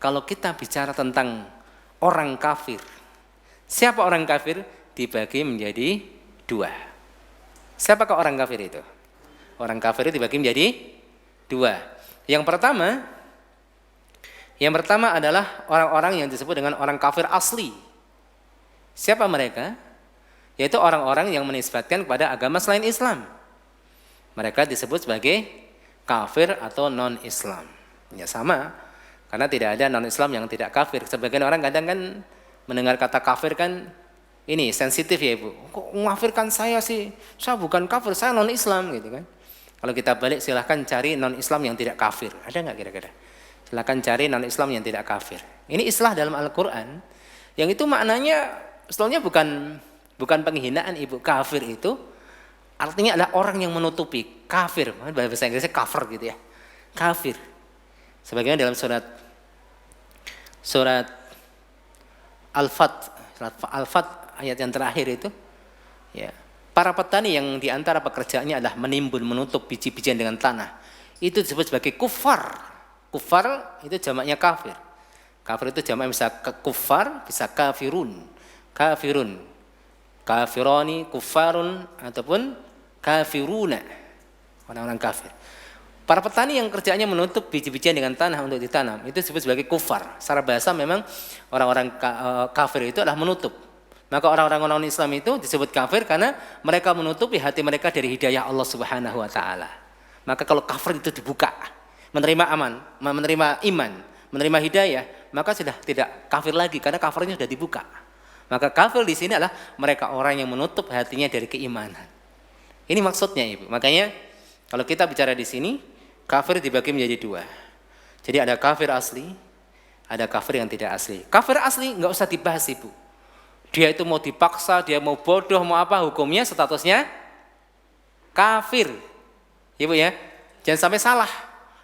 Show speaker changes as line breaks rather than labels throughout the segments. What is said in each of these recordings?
kalau kita bicara tentang orang kafir, siapa orang kafir dibagi menjadi dua. Siapakah orang kafir itu? Orang kafir itu dibagi menjadi dua. Yang pertama adalah orang-orang yang disebut dengan orang kafir asli. Siapa mereka? Yaitu orang-orang yang menisbatkan kepada agama selain Islam. Mereka disebut sebagai kafir atau non-Islam. Ya sama, karena tidak ada non-Islam yang tidak kafir. Sebagian orang kadang kan mendengar kata kafir kan ini sensitif ya Ibu. Kok mengkafirkan saya sih? Saya bukan kafir, saya non-Islam gitu kan. Kalau kita balik silahkan cari non-Islam yang tidak kafir. Ada nggak kira-kira? Silahkan cari non-Islam yang tidak kafir. Ini istilah dalam Al-Quran yang itu maknanya sebetulnya bukan penghinaan Ibu. Kafir itu artinya adalah orang yang menutupi. Kafir, bahasa Inggrisnya cover gitu ya. Kafir. Sebagaimana dalam surat Al-Fat ayat yang terakhir itu, ya, para petani yang diantara pekerjaannya adalah menimbun, menutup biji-bijian dengan tanah, itu disebut sebagai kufar. Kufar itu jamaknya kafir. Kafir itu jamaknya bisa kufar, bisa kafirun, kafironi, kufarun, ataupun kafiruna, orang-orang kafir. Para petani yang kerjanya menutup biji-bijian dengan tanah untuk ditanam, itu disebut sebagai kufar. Secara bahasa memang orang-orang kafir itu adalah menutup. Maka orang-orang non-Islam itu disebut kafir karena mereka menutupi hati mereka dari hidayah Allah Subhanahu wa taala. Maka kalau kafir itu dibuka, menerima iman, menerima hidayah, maka sudah tidak kafir lagi karena kafirnya sudah dibuka. Maka kafir di sini adalah mereka orang yang menutup hatinya dari keimanan. Ini maksudnya Ibu. Makanya kalau kita bicara di sini, kafir dibagi menjadi dua. Jadi ada kafir asli, ada kafir yang tidak asli. Kafir asli nggak usah dibahas Ibu. Dia itu mau dipaksa, dia mau bodoh, mau apa, hukumnya statusnya kafir. Ibu ya, jangan sampai salah.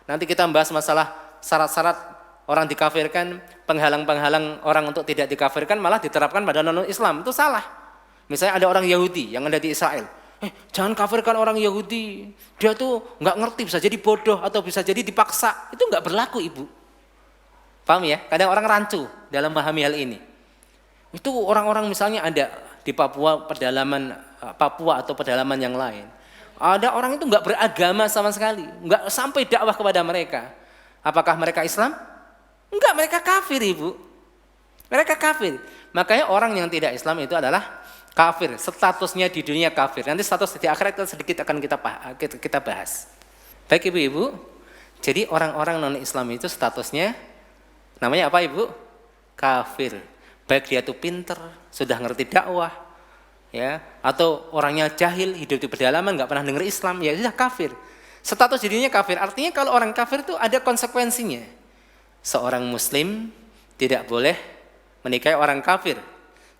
Nanti kita membahas masalah syarat-syarat orang dikafirkan, penghalang-penghalang orang untuk tidak dikafirkan malah diterapkan pada non-Islam. Itu salah. Misalnya ada orang Yahudi yang ada di Israel. Jangan kafirkan orang Yahudi. Dia tuh nggak ngerti, bisa jadi bodoh atau bisa jadi dipaksa. Itu nggak berlaku Ibu. Paham ya? Kadang orang rancu dalam memahami hal ini. Itu orang-orang misalnya ada di Papua atau pedalaman yang lain. Ada orang itu nggak beragama sama sekali, nggak sampai dakwah kepada mereka. Apakah mereka Islam? Enggak, mereka kafir Ibu. Mereka kafir. Makanya orang yang tidak Islam itu adalah kafir. Statusnya di dunia kafir. Nanti status di akhirat itu sedikit akan kita bahas. Baik Ibu-ibu. Jadi orang-orang non-Islam itu statusnya namanya apa Ibu? Kafir. Baik dia itu pinter, sudah ngerti dakwah, ya, atau orangnya jahil, hidup di pedalaman, nggak pernah dengar Islam, ya sudah kafir. Status dirinya kafir. Artinya kalau orang kafir itu ada konsekuensinya. Seorang Muslim tidak boleh menikahi orang kafir,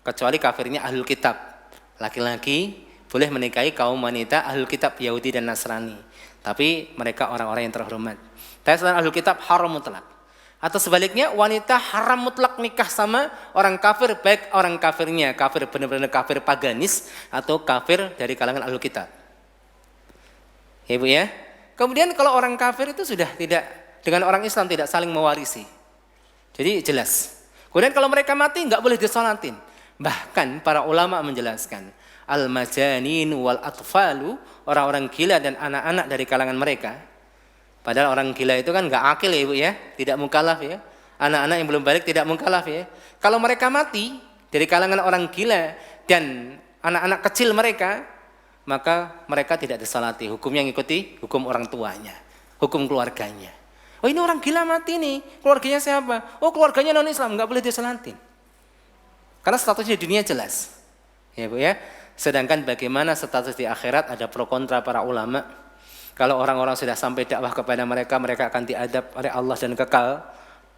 kecuali kafirnya ahlul kitab. Laki-laki boleh menikahi kaum wanita ahlul kitab Yahudi dan Nasrani, tapi mereka orang-orang yang terhormat. Tapi selain ahlul kitab haram mutlak. Atau sebaliknya wanita haram mutlak nikah sama orang kafir, baik orang kafirnya kafir benar-benar kafir paganis atau kafir dari kalangan ahlul kitab. Ya Ibu ya. Kemudian kalau orang kafir itu sudah tidak dengan orang Islam tidak saling mewarisi. Jadi jelas. Kemudian kalau mereka mati nggak boleh disolatin. Bahkan para ulama menjelaskan al-majanin wal atfalu, orang-orang gila dan anak-anak dari kalangan mereka. Padahal orang gila itu kan nggak akil ya Ibu ya, tidak mukallaf ya. Anak-anak yang belum balik tidak mukallaf ya. Kalau mereka mati dari kalangan orang gila dan anak-anak kecil mereka, maka mereka tidak disalati. Hukumnya ngikuti hukum orang tuanya, hukum keluarganya. Oh ini orang gila mati nih, keluarganya siapa? Oh keluarganya non-Islam, nggak boleh disalatin. Karena statusnya di dunia jelas, ya Bu ya. Sedangkan bagaimana status di akhirat ada pro kontra para ulama. Kalau orang-orang sudah sampai dakwah kepada mereka, mereka akan diadab oleh Allah dan kekal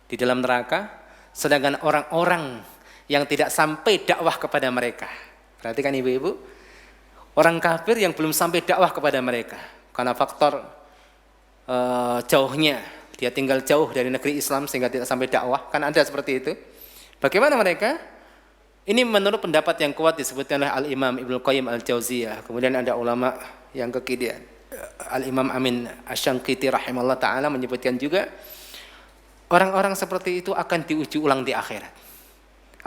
di dalam neraka. Sedangkan orang-orang yang tidak sampai dakwah kepada mereka, perhatikan ibu-ibu, orang kafir yang belum sampai dakwah kepada mereka karena faktor jauhnya, dia tinggal jauh dari negeri Islam sehingga tidak sampai dakwah, kan ada seperti itu. Bagaimana mereka? Ini menurut pendapat yang kuat disebutkan oleh Al-Imam Ibnu Qayyim Al-Jauziyah. Kemudian ada ulama yang kekidian, Al-Imam Amin Asy-Syanqiti rahimahullah ta'ala menyebutkan juga Orang-orang seperti itu akan diuji ulang di akhirat.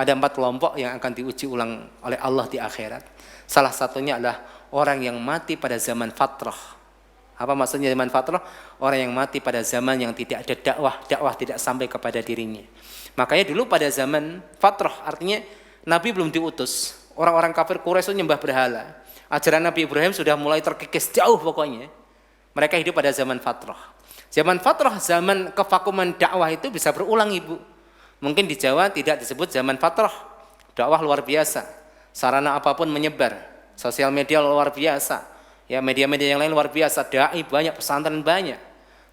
Ada 4 kelompok yang akan diuji ulang oleh Allah di akhirat. Salah satunya adalah orang yang mati pada zaman fatrah. Apa maksudnya zaman fatrah? Orang yang mati pada zaman yang tidak ada dakwah tidak sampai kepada dirinya. Makanya dulu pada zaman fatrah, artinya Nabi belum diutus. Orang-orang kafir Quraisy itu nyembah berhala. Ajaran Nabi Ibrahim sudah mulai terkikis jauh pokoknya. Mereka hidup pada zaman fatrah. Zaman fatrah, zaman kevakuman dakwah itu bisa berulang, Ibu. Mungkin di Jawa tidak disebut zaman fatrah. Dakwah luar biasa. Sarana apapun menyebar. Sosial media luar biasa. Ya, media-media yang lain luar biasa. Dai banyak, pesantren banyak.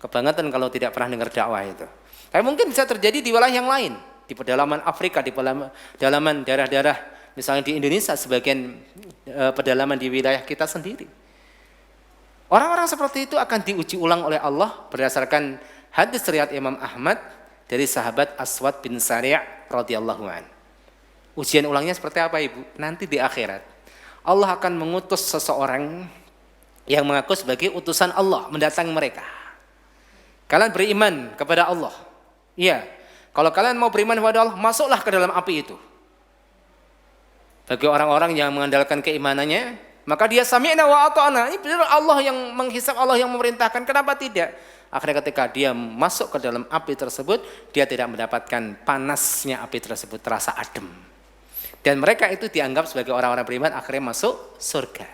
Kebangetan kalau tidak pernah dengar dakwah itu. Tapi mungkin bisa terjadi di wilayah yang lain. Di pedalaman Afrika, di pedalaman daerah-daerah, misalnya di Indonesia, sebagian pedalaman di wilayah kita sendiri. Orang-orang seperti itu akan diuji ulang oleh Allah berdasarkan hadis riwayat Imam Ahmad dari sahabat Aswad bin Sari' radhiyallahu an. Ujian ulangnya seperti apa, Ibu? Nanti di akhirat Allah akan mengutus seseorang yang mengaku sebagai utusan Allah mendatangi mereka. Kalian beriman kepada Allah. Iya. Kalau kalian mau beriman kepada Allah, masuklah ke dalam api itu. Bagi orang-orang yang mengandalkan keimanannya, maka dia sami'na wa ata'na. Ini benar Allah yang menghisab, Allah yang memerintahkan. Kenapa tidak? Akhirnya ketika dia masuk ke dalam api tersebut, dia tidak mendapatkan panasnya api tersebut, terasa adem. Dan mereka itu dianggap sebagai orang-orang beriman, akhirnya masuk surga.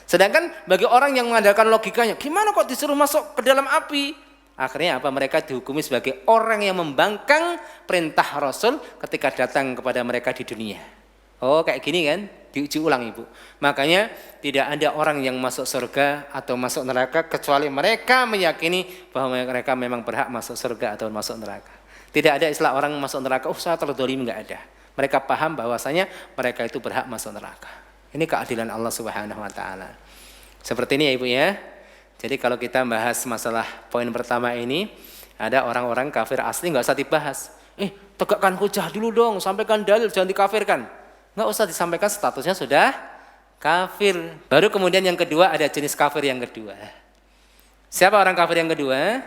Sedangkan bagi orang yang mengandalkan logikanya, gimana kok disuruh masuk ke dalam api? Akhirnya apa? Mereka dihukumi sebagai orang yang membangkang perintah Rasul ketika datang kepada mereka di dunia. Oh, kayak gini kan? Diuji ulang, Ibu. Makanya tidak ada orang yang masuk surga atau masuk neraka kecuali mereka meyakini bahwa mereka memang berhak masuk surga atau masuk neraka. Tidak ada istilah orang masuk neraka, saya terdolim, enggak ada. Mereka paham bahwasanya mereka itu berhak masuk neraka. Ini keadilan Allah Subhanahu wa taala. Seperti ini ya, Ibu ya. Jadi kalau kita bahas masalah poin pertama ini, ada orang-orang kafir asli enggak usah dibahas. Tegakkan hujah dulu dong, sampaikan dalil, jangan dikafirkan. Enggak usah disampaikan, statusnya sudah kafir. Baru kemudian yang kedua, ada jenis kafir yang kedua. Siapa orang kafir yang kedua?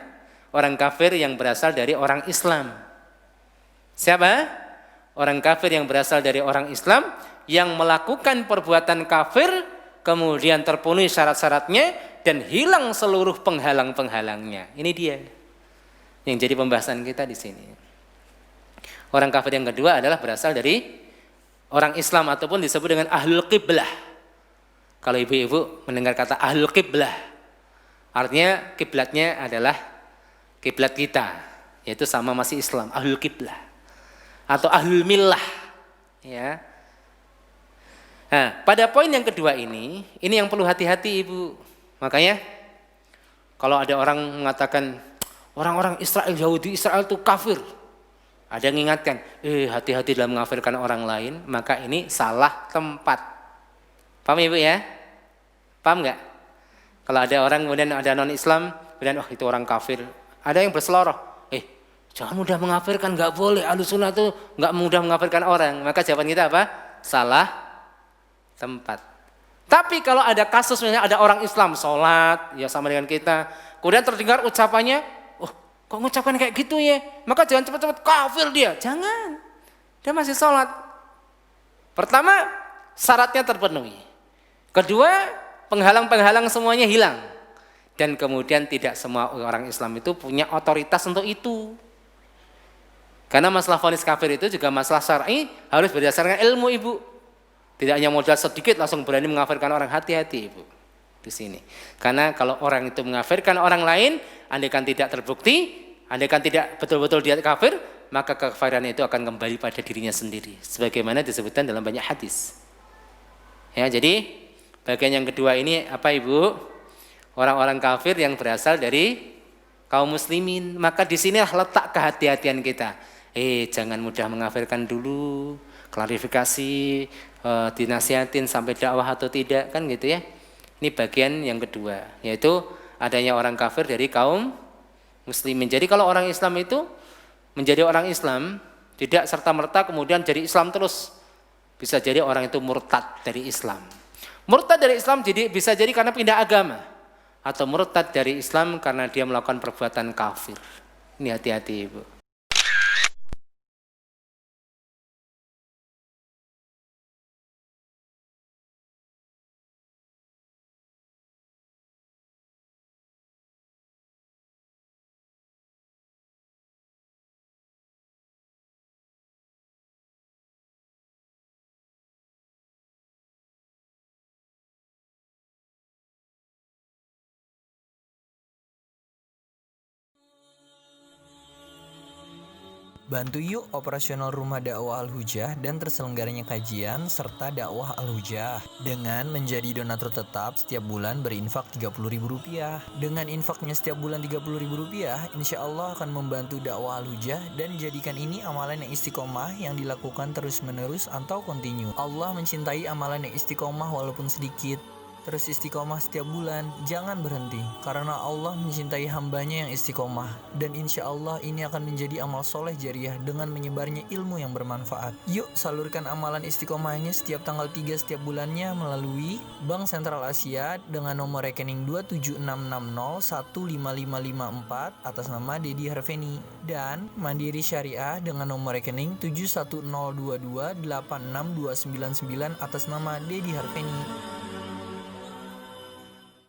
Orang kafir yang berasal dari orang Islam. Siapa? Orang kafir yang berasal dari orang Islam yang melakukan perbuatan kafir kemudian terpenuhi syarat-syaratnya dan hilang seluruh penghalang-penghalangnya. Ini dia yang jadi pembahasan kita di sini. Orang kafir yang kedua adalah berasal dari orang Islam ataupun disebut dengan ahlul qiblah. Kalau ibu-ibu mendengar kata ahlul qiblah, artinya kiblatnya adalah kiblat kita, yaitu sama masih Islam, ahlul qiblah atau ahlul millah, ya. Nah, pada poin yang kedua ini yang perlu hati-hati, Ibu. Makanya kalau ada orang mengatakan orang-orang Israel, Yahudi Israel itu kafir, ada yang mengingatkan, hati-hati dalam mengafirkan orang lain, maka ini salah tempat. Paham, Ibu ya? Paham enggak? Kalau ada orang kemudian ada non-Islam, kemudian itu orang kafir, ada yang berseloroh, jangan mudah mengafirkan, enggak boleh, Ahlussunnah itu enggak mudah mengafirkan orang. Maka jawaban kita apa? Salah tempat. Tapi kalau ada kasus misalnya ada orang Islam sholat ya sama dengan kita, kemudian terdengar ucapannya, kok ngucapkan kayak gitu ya? Maka jangan cepat-cepat kafir dia. Jangan. Dia masih sholat. Pertama, syaratnya terpenuhi. Kedua, penghalang-penghalang semuanya hilang. Dan kemudian tidak semua orang Islam itu punya otoritas untuk itu. Karena masalah vonis kafir itu juga masalah syar'i harus berdasarkan ilmu, Ibu. Tidak hanya modal sedikit langsung berani mengafirkan orang, hati-hati, Ibu. Di sini. Karena kalau orang itu mengafirkan orang lain, andaikan tidak terbukti, andaikan tidak betul-betul dia kafir, maka kekafiran itu akan kembali pada dirinya sendiri. Sebagaimana disebutkan dalam banyak hadis. Ya, jadi bagian yang kedua ini apa, Ibu? Orang-orang kafir yang berasal dari kaum muslimin. Maka di sinilah letak kehati-hatian kita. Jangan mudah mengafirkan dulu, klarifikasi, dinasihatin sampai dakwah atau tidak, kan gitu ya. Ini bagian yang kedua, yaitu adanya orang kafir dari kaum muslimin. Jadi kalau orang Islam itu menjadi orang Islam, tidak serta-merta kemudian jadi Islam terus. Bisa jadi orang itu murtad dari Islam. Murtad dari Islam bisa jadi karena pindah agama. Atau murtad dari Islam karena dia melakukan perbuatan kafir. Ini hati-hati, Ibu.
Bantu yuk operasional Rumah Dakwah Al-Hujah dan terselenggaranya kajian serta dakwah Al-Hujah dengan menjadi donatur tetap setiap bulan berinfak Rp30.000. Dengan infaknya setiap bulan Rp30.000, insya Allah akan membantu dakwah Al-Hujah dan jadikan ini amalan yang istiqomah yang dilakukan terus-menerus atau kontinu. Allah mencintai amalan yang istiqomah walaupun sedikit. Terus istiqomah setiap bulan, jangan berhenti, karena Allah mencintai hambanya yang istiqomah. Dan insya Allah ini akan menjadi amal soleh jariah dengan menyebarnya ilmu yang bermanfaat. Yuk salurkan amalan istiqomahnya setiap tanggal 3 setiap bulannya melalui Bank Sentral Asia dengan nomor rekening 27660155554 atas nama Dedi Harveni, dan Mandiri Syariah dengan nomor rekening 7102286299 atas nama Dedi Harveni.